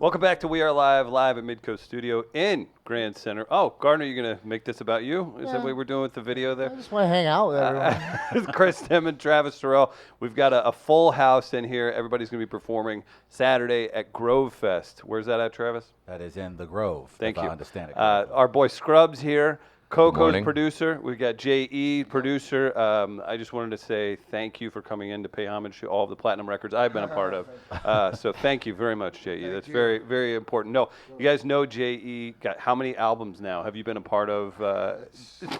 Welcome back to We Are live at Midcoast Studio in Grand Center. Oh, Gardner, you're going to make this about you? Is that what we're doing with the video there? I just want to hang out with everyone. It's Chris Tim and Travis Terrell. We've got a full house in here. Everybody's going to be performing Saturday at Grove Fest. Where's that at, Travis? That is in the Grove. Thank you. I understand it correctly. Our boy Scrubs here. Coco's morning. producer. We've got J.E. producer. I just wanted to say thank you for coming in to pay homage to all of the platinum records I've been a part of. So thank you very much, J.E. That's very, very important. No, you guys know J.E. got how many albums now? Have you been a part of?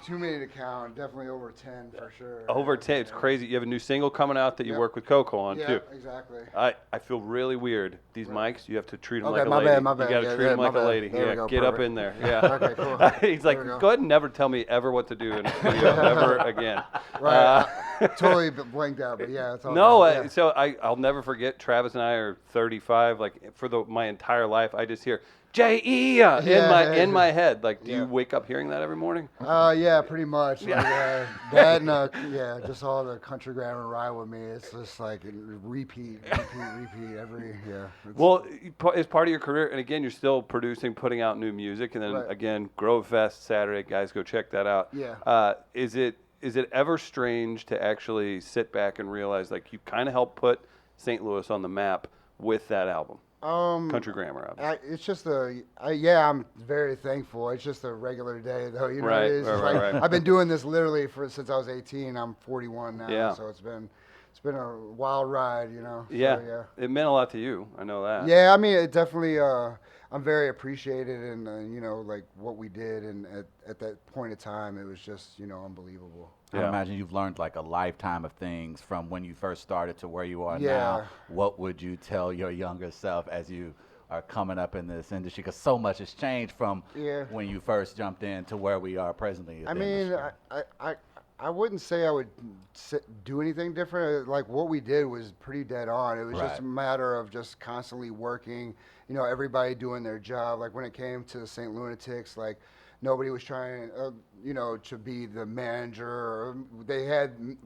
Too many to count. Definitely over 10 for sure. Over 10. It's crazy. You have a new single coming out that you work with Coco on, too. Yeah, exactly. I feel really weird. These mics, you have to treat them Okay, like a my lady. bad, my bad. You got to Yeah, treat them my like a bad. lady. There we Yeah, go, get up perfect. in there. Yeah. Okay, cool. He's like, There we go. go ahead and never tell me ever what to do in a studio ever again. Right. Totally blanked out, but yeah, it's all No, good. Yeah. so I'll never forget. Travis and I are 35. Like for my entire life, I just hear J.E. in my head. Like, do you wake up hearing that every morning? Yeah, pretty much. Like, Dad and just all the country grammar ride with me. It's just like repeat every Well, it's part of your career, and again, you're still producing, putting out new music, and then again, Grove Fest Saturday, guys, go check that out. Yeah. Is it ever strange to actually sit back and realize like you kind of helped put St. Louis on the map with that album? Country Grammar album. It's just I'm very thankful. It's just a regular day, though. You know, Right, it's just right. I've been doing this literally since I was 18. I'm 41 now, Yeah. so it's been a wild ride, you know. Yeah. So, It meant a lot to you. I know that. yeah. I mean, it definitely. I'm very appreciated, and like what we did, and at that point in time, it was just unbelievable. I imagine you've learned like a lifetime of things from when you first started to where you are Yeah. now. What would you tell your younger self as you are coming up in this industry? Because so much has changed from when you first jumped in to where we are presently. I mean, I wouldn't say I would do anything different. Like what we did was pretty dead on. It was just a matter of just constantly working. Everybody doing their job. Like when it came to the St. Lunatics, like nobody was trying, to be the manager.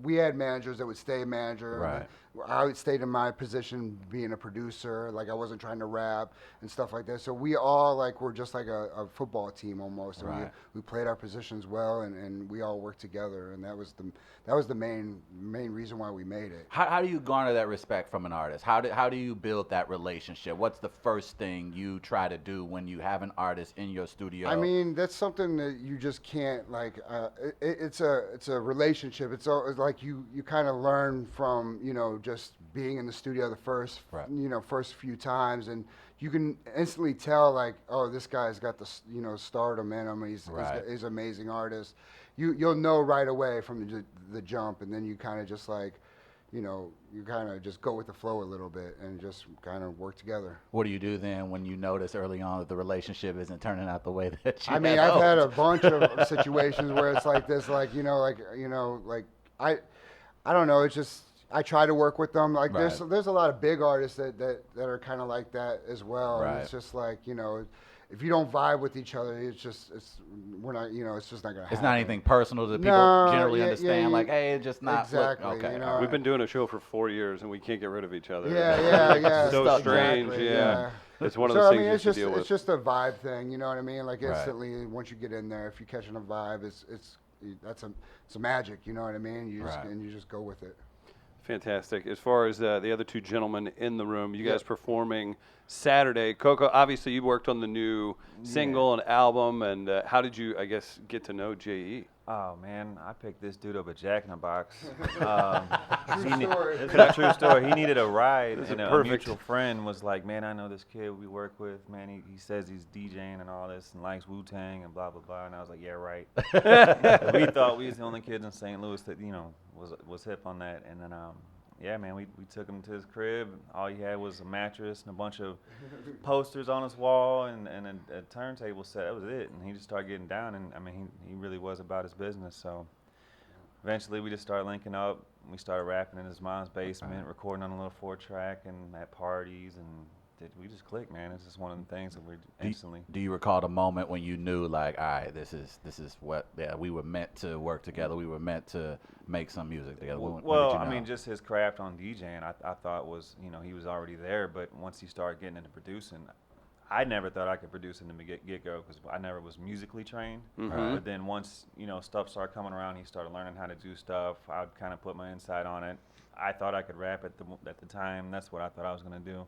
We had managers that would stay manager. Right. I would stay in my position being a producer. Like I wasn't trying to rap and stuff like that. So we all were just like a football team almost. And we played our positions well, and we all worked together. And that was the main reason why we made it. How do you garner that respect from an artist? How do you build that relationship? What's the first thing you try to do when you have an artist in your studio? I mean, that's something that you just can't it's a relationship. It's like you kind of learn from just being in the studio the first few times, and you can instantly tell this guy's got the stardom in him. He's an amazing artist. You'll know right away from the jump, and then you kind of just you kind of just go with the flow a little bit and just kind of work together. What do you do then when you notice early on that the relationship isn't turning out the way that you I mean, I've had a bunch of situations where it's like this, I don't know, it's just, I try to work with them. Like there's a lot of big artists that are kind of like that as well. Right. And it's just if you don't vibe with each other, it's just not gonna happen. It's not anything personal that people generally understand. Like, hey, it's just not. Exactly. Okay. We've been doing a show for 4 years, and we can't get rid of each other. Yeah. So strange. Exactly, yeah. It's one of those things you have to deal with. It's just a vibe thing. You know what I mean? Like instantly, once you get in there, if you're catching a vibe, it's a magic. You know what I mean? You just go with it. Fantastic. As far as the other two gentlemen in the room, you guys performing Saturday. Coco, obviously you worked on the new single and album, and how did you, I guess, get to know J.E.? Oh man, I picked this dude up at Jack in the Box. Story. It's a true story. He needed a ride, and a perfect. mutual friend was like, "Man, I know this kid we work with. Man, he says he's DJing and all this, and likes Wu-Tang and blah blah blah." And I was like, "Yeah, right." We thought we was the only kids in St. Louis that was hip on that, and then yeah, man, we took him to his crib. All he had was a mattress and a bunch of posters on his wall and a turntable set. That was it. And he just started getting down. And, I mean, he really was about his business. So eventually we just started linking up. We started rapping in his mom's basement, recording on a little 4-track and at parties. And we just clicked, man. It's just one of the things that we instantly. Do you recall the moment when you knew, like, all right, this is what we were meant to work together. We were meant to make some music together. When did you know? I mean, just his craft on DJing, I thought was, he was already there. But once he started getting into producing, I never thought I could produce in the get-go because I never was musically trained. But then once, stuff started coming around, he started learning how to do stuff. I would kind of put my insight on it. I thought I could rap at the time. That's what I thought I was gonna do.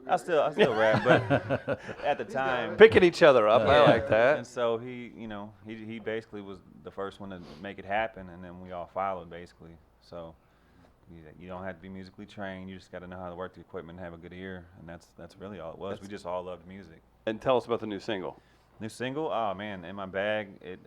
I still rap, but at the time, picking each other up. I like that. And so he basically was the first one to make it happen, and then we all followed basically. So you don't have to be musically trained. You just got to know how to work the equipment and have a good ear, and that's really all it was. We just all loved music. And tell us about the new single. New single? Oh man, In My Bag. It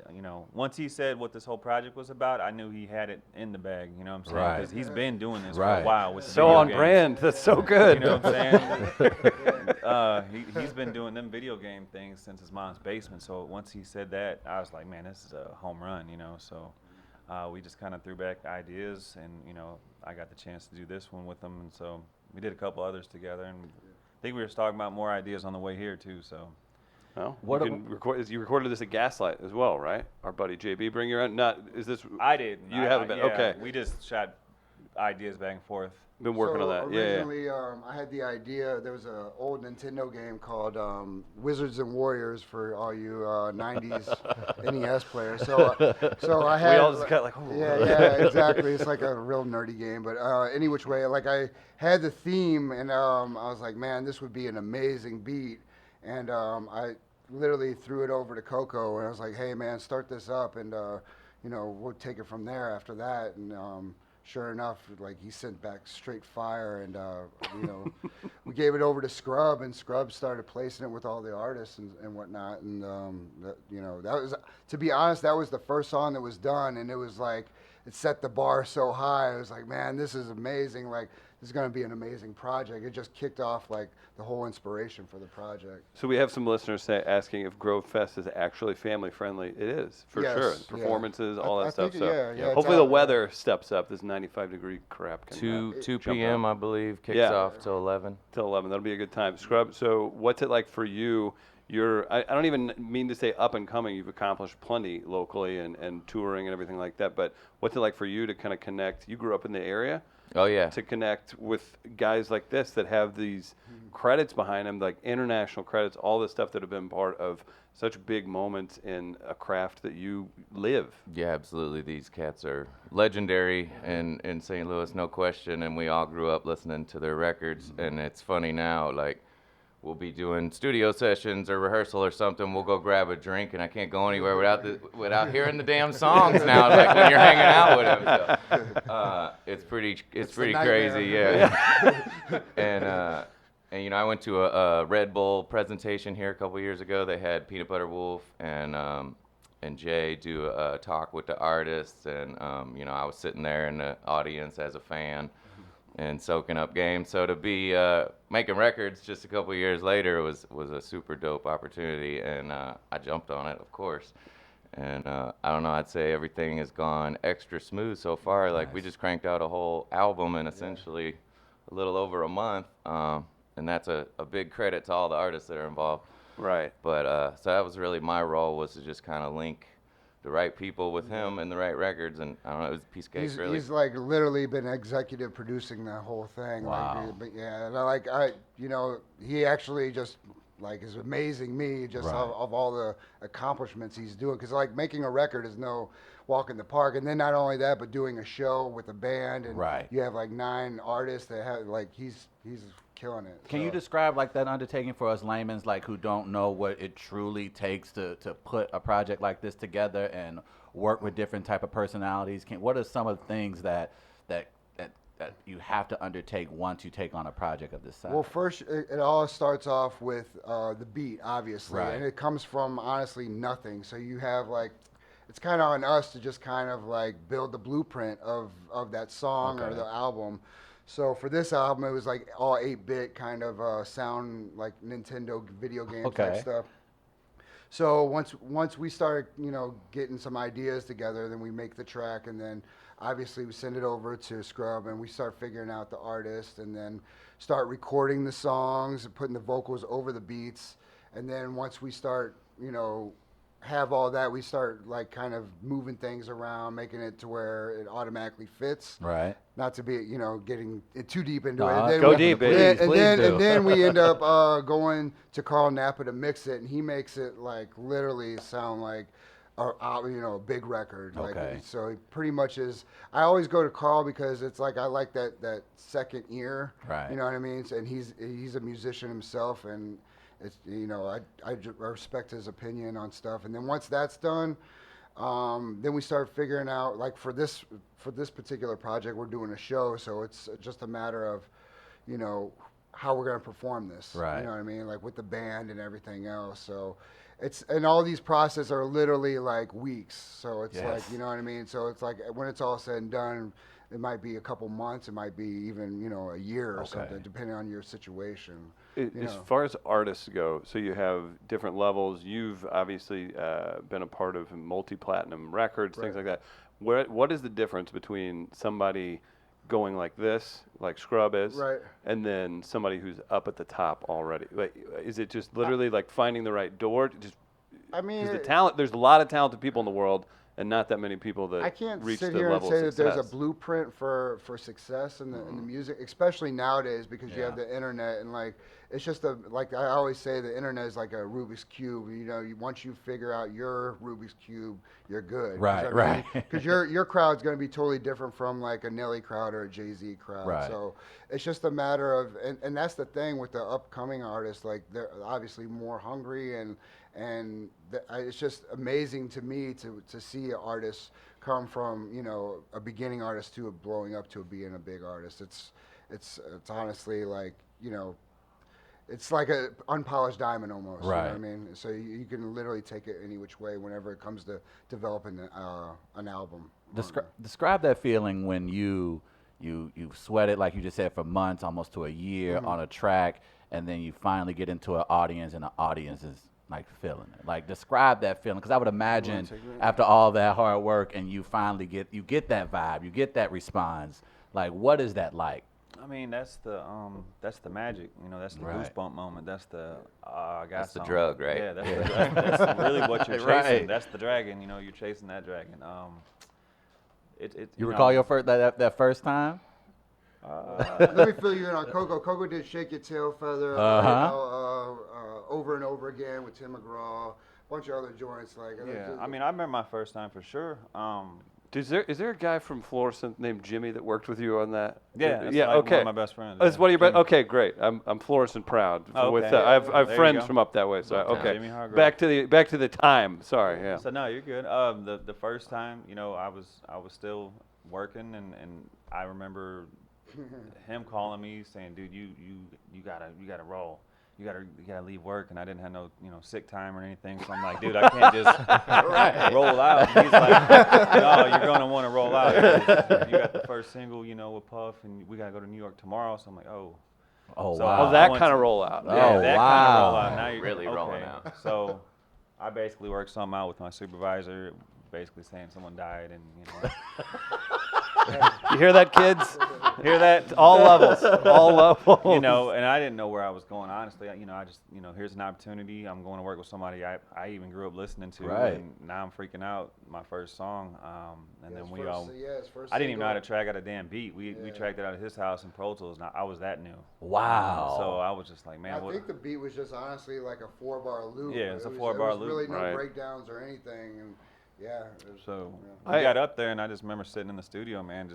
once he said what this whole project was about, I knew he had it in the bag. You know what I'm saying? Right. Because he's been doing this for a while with So video on games. brand. That's so good. You know what I'm saying? He's been doing them video game things since his mom's basement. So once he said that, I was like, man, this is a home run. So we just kind of threw back ideas, and I got the chance to do this one with him, and so we did a couple others together, and I think we were talking about more ideas on the way here too. So. Well, you recorded this at Gaslight as well, right? Our buddy JB, bring your own. I did. You haven't been. Okay. We just shot ideas back and forth. Been working on that. Originally, I had the idea. There was an old Nintendo game called Wizards and Warriors for all you '90s NES players. So I had. We all just got like, oh. Yeah, exactly. It's like a real nerdy game, but any which way, like I had the theme, and I was like, man, this would be an amazing beat. And I literally threw it over to Coco, and I was like, "Hey, man, start this up, and we'll take it from there after that." And sure enough, like he sent back straight fire, and we gave it over to Scrub, and Scrub started placing it with all the artists and whatnot. And that was, to be honest, that was the first song that was done, and it was like it set the bar so high. I was like, man, this is amazing. Like, this is going to be an amazing project. It just kicked off like the whole inspiration for the project. So we have some listeners asking if Grove Fest is actually family friendly. It is, for sure. Performances, all that stuff. Hopefully the weather steps up. This 95-degree crap can 2 p.m. I believe kicks off till 11. Till 11. That'll be a good time. Scrub. So what's it like for you? I don't even mean to say up and coming. You've accomplished plenty locally and touring and everything like that. But what's it like for you to kind of connect? You grew up in the area. Oh, yeah. To connect with guys like this that have these credits behind them, like international credits, all the stuff that have been part of such big moments in a craft that you live. Yeah, absolutely. These cats are legendary in St. Louis, no question. And we all grew up listening to their records. And it's funny now, like, we'll be doing studio sessions or rehearsal or something. We'll go grab a drink, and I can't go anywhere without hearing the damn songs now. Like when you're hanging out with them, so, it's pretty crazy, yeah. And I went to a Red Bull presentation here a couple years ago. They had Peanut Butter Wolf and Jay do a talk with the artists, and I was sitting there in the audience as a fan. And soaking up game. So to be making records just a couple years later was a super dope opportunity, and I jumped on it, of course. And I don't know, I'd say everything has gone extra smooth so far. Like we just cranked out a whole album in essentially a little over a month, and that's a big credit to all the artists that are involved. Right. But so that was really my role, was to just kind of link the right people with him and the right records, and I don't know, it was a piece of cake, really. He's like literally been executive producing the whole thing. Wow. He actually just like is amazing me just of all the accomplishments he's doing, because like making a record is no walk in the park, and then not only that, but doing a show with a band, and you have like 9 artists that have like he's killing it. Can you describe like that undertaking for us laymen's, like who don't know what it truly takes to put a project like this together and work with different type of personalities? What are some of the things that you have to undertake once you take on a project of this size? Well, first it all starts off with the beat, obviously, and it comes from honestly nothing. So you have like, it's kind of on us to just kind of like build the blueprint of that song or the album. So for this album, it was like all 8-bit kind of sound, like Nintendo video game type stuff. So once we start, getting some ideas together, then we make the track, and then obviously we send it over to Scrub, and we start figuring out the artist, and then start recording the songs and putting the vocals over the beats. And then once we start, have all that, we start like kind of moving things around, making it to where it automatically fits. Right. Not to be, getting too deep into Nah, it. And then go we- deep, baby. and Please then do. and then we end up going to Carl Napa to mix it, and he makes it like literally sound like a big record. Like, Okay. so it pretty much is. I always go to Carl because it's like I like that second ear. Right. You know what I mean? And he's a musician himself, and it's I respect his opinion on stuff. And then once that's done, then we start figuring out, like for this particular project, we're doing a show, so it's just a matter of, how we're gonna perform this. Right. You know what I mean? Like with the band and everything else. So and all these processes are literally like weeks. So it's like, Yes. you know what I mean? So it's like when it's all said and done, it might be a couple months, it might be even, a year or Okay. something, depending on your situation. As far as artists go, so you have different levels. You've obviously been a part of multi-platinum records, things like that. What is the difference between somebody going like this, like Scrub is, Right. and then somebody who's up at the top already? Like, is it just literally like finding the right door? Just I mean, because the talent, there's a lot of talented people in the world, and not that many people that I can't reach sit the here and level say of that success. there's a blueprint for success in the music, especially nowadays because you have Yeah. the internet and like it's just like I always say, the internet is like a Rubik's cube. Once you figure out your Rubik's cube, you're good. Right, right. Because your crowd's going to be totally different from like a Nelly crowd or a Jay-Z crowd. Right. So it's just a matter of, and that's the thing with the upcoming artists. Like they're obviously more hungry it's just amazing to me to see an artist come from a beginning artist to blowing up to being a big artist. It's honestly like it's like a unpolished diamond almost. Right. You know what I mean? So you can literally take it any which way whenever it comes to developing an album. Describe that feeling when you sweated, like you just said, for months, almost to a year on a track, and then you finally get into an audience, and the audience is like feeling it. Like describe that feeling, because I would imagine after all that hard work, and you finally get that vibe, you get that response. Like, what is that like? I mean, that's the magic, that's the Right. goosebump moment. That's the I got That's the something. drug, right? Yeah, that's really what you're chasing. Right. That's the dragon. You're chasing that dragon. You recall your first that first time? Let me fill you in on Coco. Coco did Shake Your Tail Feather over and over again with Tim McGraw, a bunch of other joints. Yeah, I mean, I remember my first time for sure. Is there a guy from Florissant named Jimmy that worked with you on that? Yeah, that's yeah, like okay. one of my best friends. That's yeah. one of your Jimmy. okay, great. I'm Florissant proud. Oh, With okay. I have There you friends go. from up that way. So okay. Jimmy Hargrove. Back to the time. Sorry. Yeah. So no, you're good. The first time, I was still working, and I remember him calling me saying, "Dude, you gotta roll. You gotta leave work," and I didn't have no sick time or anything. So I'm like, "Dude, I can't just roll out." And he's like, "No, you're gonna want to roll out. You got the first single, with Puff, and we gotta go to New York tomorrow." So I'm like, "Oh." Oh So wow! Oh, that kind of rollout. Yeah, Oh, that wow. kind of rollout. Now you're Really okay. rolling out. So I basically worked something out with my supervisor, basically saying someone died, and You hear that, kids? Hear that? All levels. All levels. and I didn't know where I was going. Honestly, I just here's an opportunity. I'm going to work with somebody I even grew up listening to, Right. and now I'm freaking out. My first song, and then we all. his first I didn't even know how to single. track out a damn beat. We tracked it out of his house in Pro Tools. Now I was that new. Wow. So I was just like, man, I what? think the beat was just honestly like a 4-bar loop. Yeah, it's a It was- 4-bar there was loop. really no Right. breakdowns or anything, and yeah. It was, So yeah. we got up there, and I just remember sitting in the studio, man.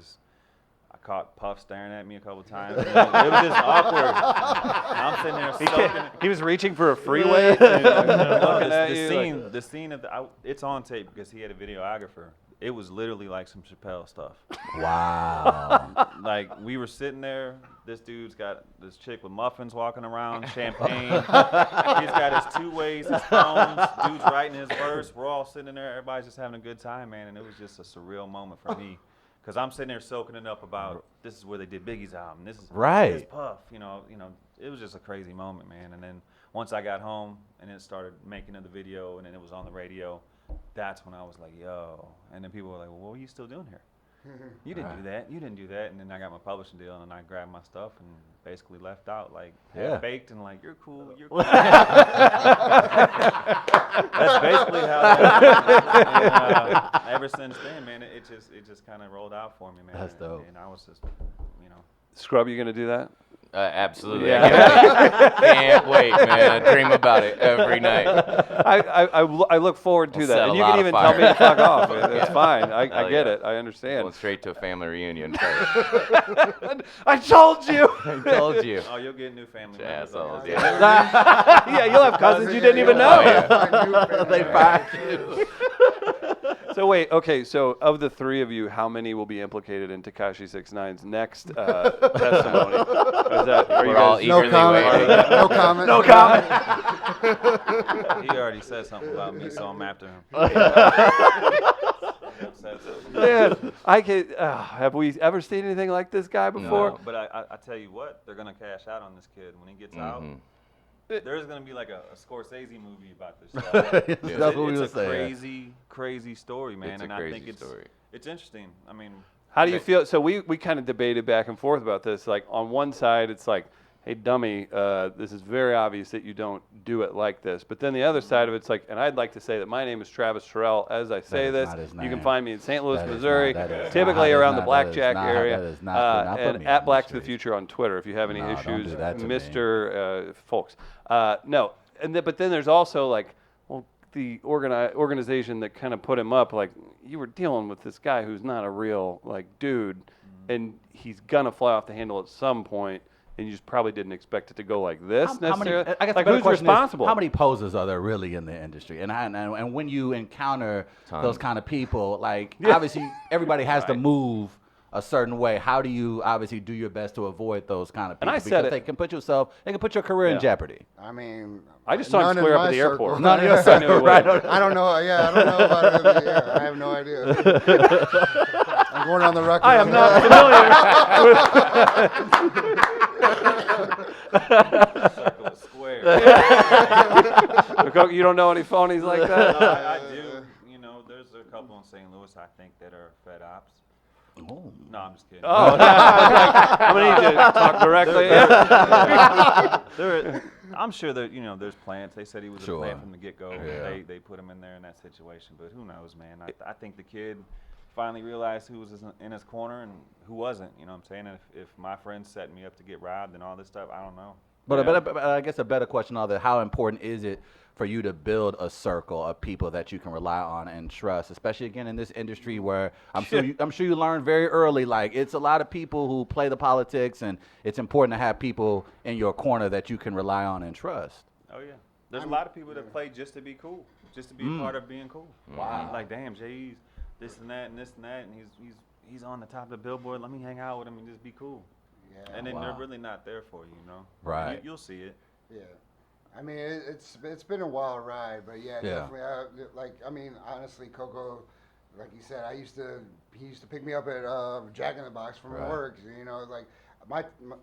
I caught Puff staring at me a couple times. And it was just awkward. I'm sitting there soaking. He was reaching for a freeway. No, looking at you like- the scene of it's on tape because he had a videographer. It was literally like some Chappelle stuff. Wow. Like we were sitting there. This dude's got this chick with muffins walking around, champagne. He's got his two ways, his phones. Dude's writing his verse. We're all sitting there. Everybody's just having a good time, man. And it was just a surreal moment for me. Because I'm sitting there soaking it up about this is where they did Biggie's album. This is Right. Puff. It was just a crazy moment, man. And then once I got home and it started making of the video and then it was on the radio, that's when I was like, yo. And then people were like, well, what are you still doing here? You didn't do that. You didn't do that. And then I got my publishing deal, and I grabbed my stuff and basically left out, like, baked and like, you're cool, you're cool. That's basically how that went. And, ever since then, man, it just kind of rolled out for me, man. That's dope. And I was just, you know. Scrub, you gonna do that? Absolutely. Yeah. Can't wait, man. I dream about it every night. I look forward to We'll that. set And a you lot can of even tell me to fire. fuck off. It's Yeah. fine. I Hell get yeah. it. I understand. Going straight to a family reunion first. I told you. I told you. Oh, you'll get new family members. Assholes, on. yeah. Yeah, you'll have cousins you didn't even Oh, know. yeah. They find you. So wait, okay. So of the three of you, how many will be implicated in Tekashi 6ix9ine's next testimony? Is that, are you We're all guys- eagerly waiting. No comment. No comment. He already said something about me, so I'm after him. Said something. Man, I can. Have we ever seen anything like this guy before? No. But I tell you what, they're gonna cash out on this kid when he gets out. Mhm. There's gonna be like a Scorsese movie about this. That's what we were It's a saying. crazy story, man, It's a and I crazy think story. it's interesting. I mean, How do you feel? So we kind of debated back and forth about this. Like on one side, it's like, hey, dummy, this is very obvious that you don't do it like this. But then the other side of it's like, and I'd like to say that my name is Travis Terrell. As I say is this, not his you can name. find me in St. Louis, That is Missouri, not- that is typically not- around that the is Blackjack not- area, that is not- do not put and me at on Black the to the streets. Future on Twitter if you have any No, don't issues, do that to me. Mr. Folks. No, but then there's also like, well, the organization that kind of put him up, like, you were dealing with this guy who's not a real like dude, and he's gonna fly off the handle at some point, and you just probably didn't expect it to go like this necessarily. I guess like, the better who's question responsible? is, how many posers are there really in the industry? And when you encounter Tons. those kind of people, like Yeah. obviously everybody has to Right. move a certain way. How do you obviously do your best to avoid those kind of And people? I said because it- they can put your career Yeah. in jeopardy. I mean, I just saw him none in square up my at the circle. airport. None of your I knew it right? would. I don't know. Yeah, I don't know about it. Yeah, I have no idea. I'm going on the record. I am on not familiar. circle is square. You don't know any phonies like that? No, I do. You know, there's a couple in St. Louis I think that are Fed ops. Oh. No, I'm just kidding. Oh, I'm gonna need you to talk directly. I'm sure that there's plants. They said he was Sure. a plant from the get-go. Yeah. They put him in there in that situation, but who knows, man? I think the kid finally realized who was in his corner and who wasn't. You know what I'm saying? And if my friends set me up to get robbed and all this stuff, I don't know. But I guess a better question are that how important is it for you to build a circle of people that you can rely on and trust, especially again in this industry where I'm sure you learned very early, like it's a lot of people who play the politics, and it's important to have people in your corner that you can rely on and trust. Oh yeah, there's a lot of people that play just to be cool, just to be a part of being cool. Wow. Like damn, Jay's this and that and this and that, and he's on the top of the billboard. Let me hang out with him and just be cool. Yeah. And then Wow. they're really not there for you, you know. Right. You'll see it. Yeah. I mean, it's been a wild ride, but yeah, Yeah. definitely. I mean, honestly, Coco, like you said, he used to pick me up at Jack in the Box from Right. work. You know, like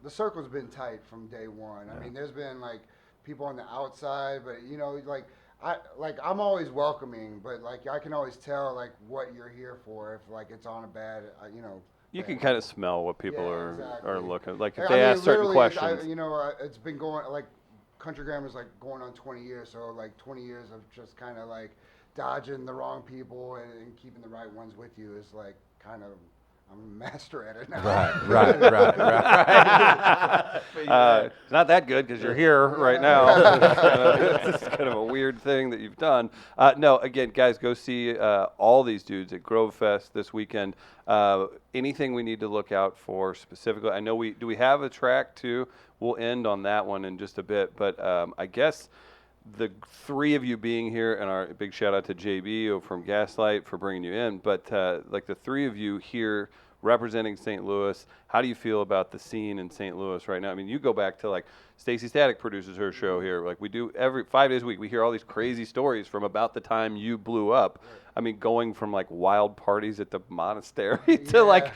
the circle's been tight from day one. I mean, there's been like people on the outside, but I'm always welcoming, but like I can always tell like what you're here for if like it's on a bad, You bad- can kind of smell what people Yeah, are exactly. looking like if I they mean, ask certain literally, questions. It's been going like Country Grammar's like going on 20 years, so like 20 years of just kind of like dodging the wrong people and keeping the right ones with you is like kind of I'm a master at it now. Right. It's not that good because you're here right now. It's kind of a weird thing that you've done. No, again, guys, go see all these dudes at Grove Fest this weekend. Anything we need to look out for specifically? I know we have a track too. We'll end on that one in just a bit, but I guess the three of you being here, and our big shout out to JB from Gaslight for bringing you in, but like the three of you here representing St. Louis, How do you feel about the scene in St. Louis right now? I mean, you go back to like Stacy Static produces her show here. Like we do every 5 days a week. We hear all these crazy stories from about the time you blew up. I mean, going from like wild parties at the monastery to like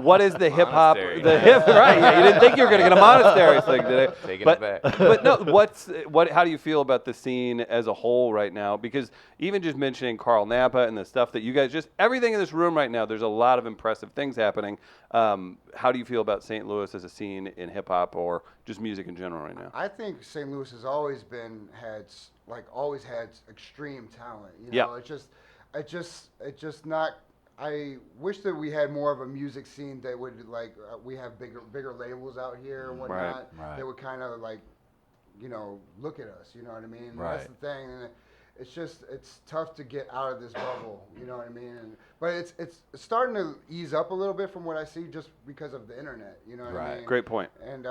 what is the hip hop? Monastery. The hip right? Yeah, you didn't think you were gonna get a monastery thing today. Taking but, it back. but no, how do you feel about the scene as a whole right now? Because even just mentioning Carl Napa and the stuff that you guys just everything in this room right now, there's a lot of impressive things happening. How do you feel about St. Louis as a scene in hip hop or just music in general right now? I think St. Louis has always had extreme talent. You Yeah. know, it's just not. I wish that we had more of a music scene that would we have bigger labels out here and whatnot. Right. That would kind of look at us. You know what I mean? Right. That's the thing. And it's tough to get out of this bubble. You know what I mean? But it's starting to ease up a little bit from what I see, just because of the internet. You know what I mean? Great point. And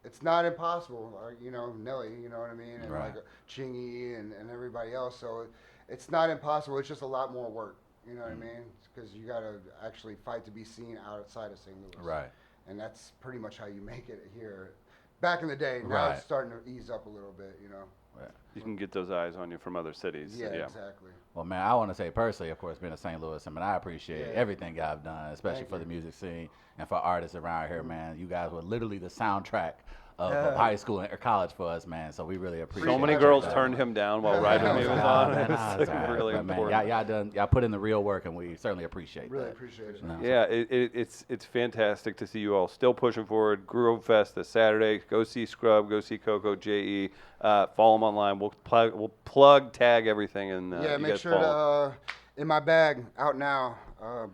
it's not impossible. Nelly, you know what I mean, and Right. Chingy and everybody else. So it's not impossible. It's just a lot more work. You know what I mean? Because you got to actually fight to be seen outside of St. Louis. Right. And that's pretty much how you make it here. Back in the day, now Right. it's starting to ease up a little bit. You can get those eyes on you from other cities. Yeah, exactly. Well, man, I want to say personally, of course, being in St. Louis, I mean, I appreciate Yeah. everything y'all have done, especially Thank for you. the music scene and for artists around here, man. You guys were literally the soundtrack of high school or college for us, man. So we really appreciate So many it. girls turned him down while Ride With Me was on. Man, It's it's all right. really But, man, important. y'all put in the real work, and we certainly appreciate Really that. appreciate it. You know? Yeah, it's fantastic to see you all still pushing forward. Grove Fest this Saturday. Go see Scrub. Go see Coco JE. Follow them online. We'll plug tag everything and Yeah, you make guys sure follow. to In My Bag out now.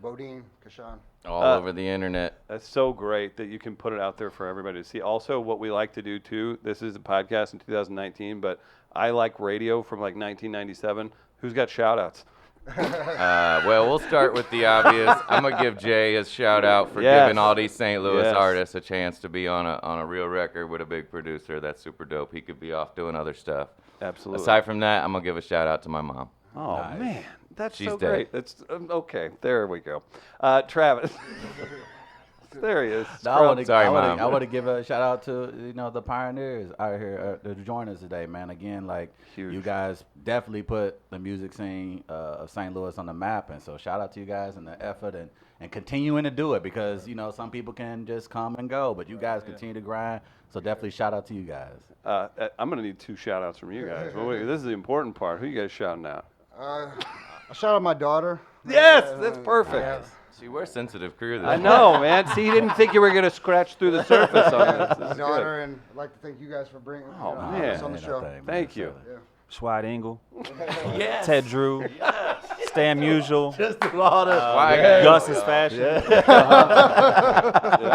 Bodine, Kashan. All over the internet. That's so great that you can put it out there for everybody to see. Also, what we like to do too. This is a podcast in 2019, but I like radio from like 1997. Who's got shout outs? Well, we'll start with the obvious. I'm gonna give Jay a shout out for Yes. giving all these St. Louis Yes. artists a chance to be on a real record with a big producer. That's super dope. He could be off doing other stuff. Absolutely. Aside from that, I'm gonna give a shout out to my mom. Oh Nice. man, that's She's so dead. great. That's okay. There we go. Travis. There he is. No, I want Sorry, Mom. to give a shout out to the pioneers out here to join us today, man. Again, like Huge. you guys definitely put the music scene of St. Louis on the map, and so shout out to you guys and the effort and continuing to do it because some people can just come and go, but you guys continue to grind. So definitely shout out to you guys. I'm gonna need 2 shout outs from you guys. Well, wait, this is the important part. Who you guys shouting out? I shout out my daughter. Yes, that's perfect. See, we're a sensitive crew. This I know, man. See, you didn't think you were gonna scratch through the surface on this. This My is daughter, good. and I'd like to thank you guys for bringing Oh, us man. on the show. Thank you. Yeah. Schwad Engel, Ted Drew, Stan Musial, Just do all the Gus's Fashion,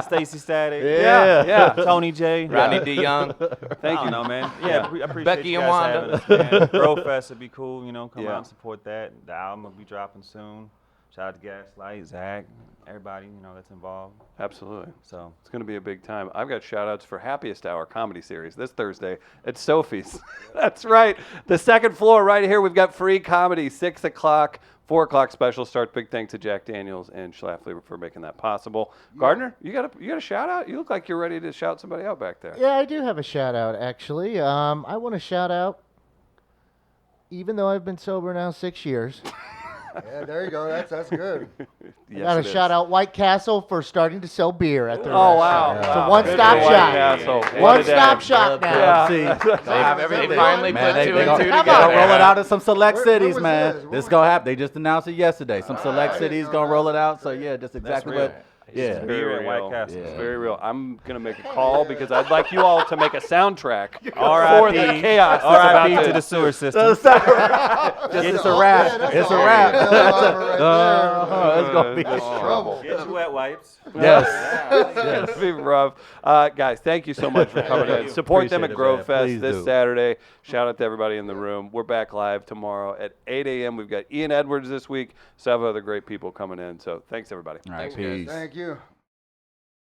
Stacy Static, Yeah. Tony J. Rodney D. Young. Thank I you. don't know, man. Yeah, I appreciate Becky you and guys Wanda. having us, man. Grove Fest would be cool, come Yeah. out and support that. The album will be dropping soon. Shout out to Gaslight, Zach, everybody, that's involved. Absolutely. So It's going to be a big time. I've got shout outs for Happiest Hour comedy series this Thursday at Sophie's. That's right. The second floor right here. We've got free comedy, 6 o'clock, 4 o'clock special start. Big thanks to Jack Daniels and Schlafly for making that possible. Gardner, you got a shout out? You look like you're ready to shout somebody out back there. Yeah, I do have a shout out actually. I want to shout out, even though I've been sober now 6 years. Yeah, there you go. That's good. Yes, I got it to is. shout out White Castle for starting to sell beer at their Oh, wow. restaurant. It's Wow. a one-stop Good for White shop. Castle. What a One-stop day. shop now. Yeah. See, They have everything. They finally man, put they 2 and 2 gonna together. roll it out in some select Where cities, was man. this? Where This was gonna happen. They just announced it yesterday. Some select I cities didn't gonna know roll that. it out. So yeah, just exactly real. what. Yeah. beer at real. White Castle. Yeah. It's very real. I'm going to make a call because I'd like you all to make a soundtrack for R.I.P. the chaos that's R.I.P. about to to the sewer system. It's a wrap. It's a wrap. It's gonna be. That's trouble. Get your wet wipes. Yes. It's gonna be rough. Guys, thank you so much for coming in. Support them Appreciate at it, Grove man. Fest Please this do. Saturday. Shout out to everybody in the room. We're back live tomorrow at 8 a.m. We've got Ian Edwards this week. So have other great people coming in. So thanks, everybody. All right, Thanks, guys. peace. Thank you.